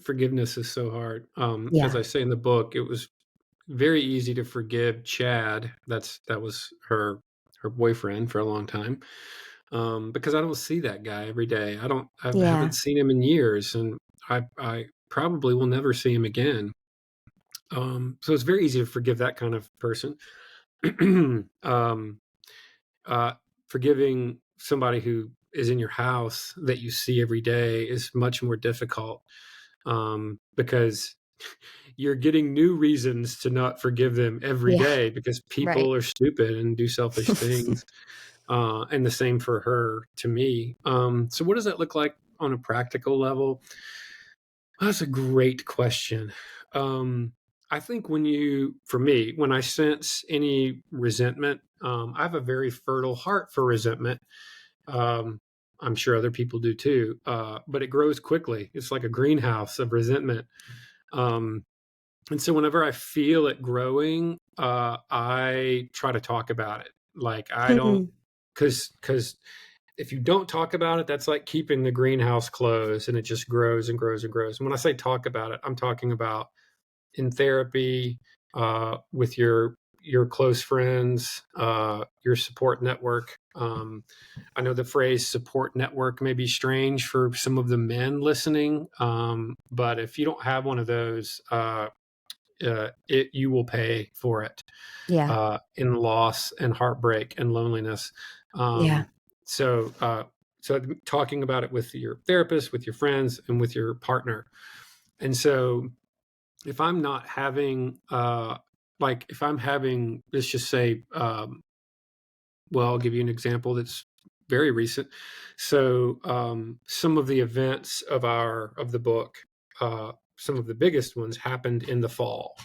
Forgiveness is so hard. As Yeah. I say in the book, it was very easy to forgive Chad. That was her boyfriend for a long time. Because I don't see that guy every day. I haven't Yeah. seen him in years, and I probably will never see him again. So it's very easy to forgive that kind of person. um, uh, Forgiving somebody who is in your house that you see every day is much more difficult, because you're getting new reasons to not forgive them every Yeah. day because Right. people are stupid and do selfish things. And the same for her to me. So, what does that look like on a practical level? That's a great question. Um, I think for me, when I sense any resentment, I have a very fertile heart for resentment. Um, I'm sure other people do too, but it grows quickly. It's like a greenhouse of resentment. Um, and so whenever I feel it growing, I try to talk about it. Like I don't, Hmm. because if you don't talk about it, that's like keeping the greenhouse closed, and it just grows and grows and grows. And when I say talk about it, I'm talking about in therapy, with your close friends, your support network. I know the phrase support network may be strange for some of the men listening, but if you don't have one of those, you will pay for it, Yeah. in loss and heartbreak and loneliness. Yeah. Um, so, talking about it with your therapist, with your friends, and with your partner. And so, if I'm not having, if I'm having, let's just say, well, I'll give you an example that's very recent. So, some of the events of the book, some of the biggest ones happened in the fall.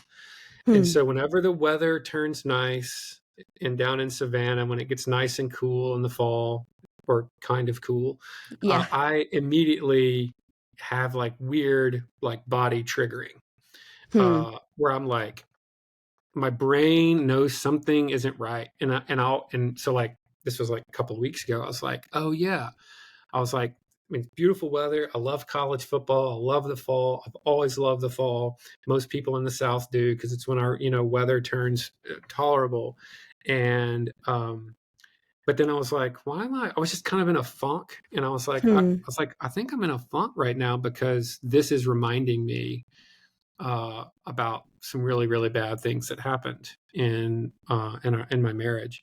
And Hmm. so whenever the weather turns nice and down in Savannah, when it gets nice and cool in the fall, or kind of cool, Yeah. I immediately have like weird, like body triggering, Hmm. where I'm like, my brain knows something isn't right. And so like, this was like a couple of weeks ago. I was like, oh yeah. I was like, I mean, it's beautiful weather. I love college football. I love the fall. I've always loved the fall. Most people in the South do because it's when our weather turns tolerable. And but then I was like, why am I? I was just kind of in a funk, and I was like, Hmm. I think I'm in a funk right now because this is reminding me about some really really bad things that happened in my marriage.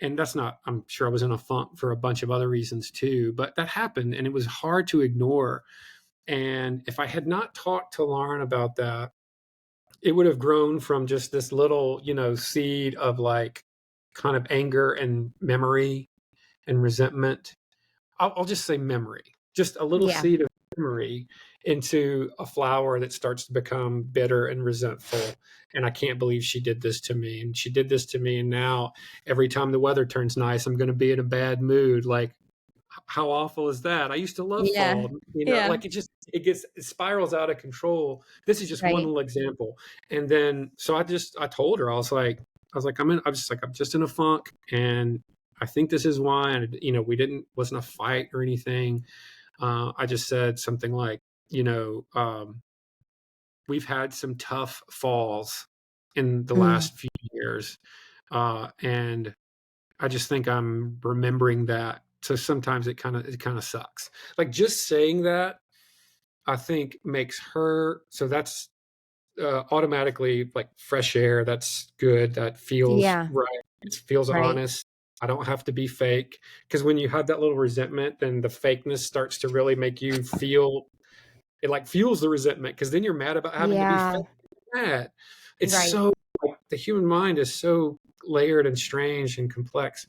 And that's not, I'm sure I was in a funk for a bunch of other reasons too, but that happened and it was hard to ignore. And if I had not talked to Lauren about that, it would have grown from just this little, seed of like kind of anger and memory and resentment. I'll just say memory, just a little Yeah. seed of memory, into a flower that starts to become bitter and resentful. And I can't believe she did this to me. And she did this to me. And now every time the weather turns nice, I'm going to be in a bad mood. Like, how awful is that? I used to love Yeah. fall. Yeah. Like it spirals out of control. This is just one Right. little example. And then, so I told her, I'm just in a funk. And I think this is why. And, wasn't a fight or anything. I just said something like, you know, um, we've had some tough falls in the Hmm. last few years. And I just think I'm remembering that. So sometimes it kind of sucks. Like just saying that, I think makes her, so that's automatically like fresh air. That's good. That feels Yeah. right. It feels Right. honest. I don't have to be fake. Because when you have that little resentment, then the fakeness starts to really make you feel, it like fuels the resentment because then you're mad about having to be Yeah. fake mad. It's Right. so, like, the human mind is so layered and strange and complex.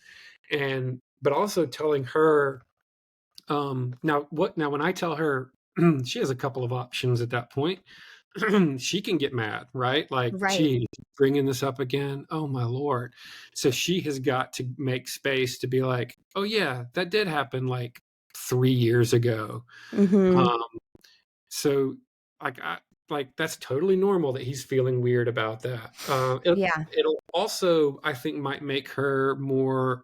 And but also telling her, now when I tell her, she has a couple of options at that point. She can get mad, right? Like, Right. gee, bringing this up again. Oh my lord! So she has got to make space to be like, oh yeah, that did happen like 3 years ago. Hmm. Um, so like that's totally normal that he's feeling weird about that. Yeah. It'll also, I think, might make her more,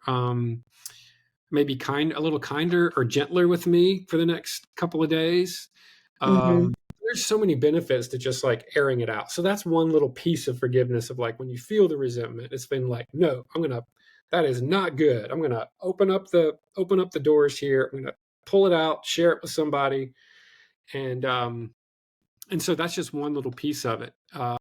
maybe a little kinder or gentler with me for the next couple of days. Hmm. Um, there's so many benefits to just like airing it out. So that's one little piece of forgiveness of like when you feel the resentment, it's been like, no, that is not good. I'm gonna open up the doors here. I'm gonna pull it out, share it with somebody. And so that's just one little piece of it.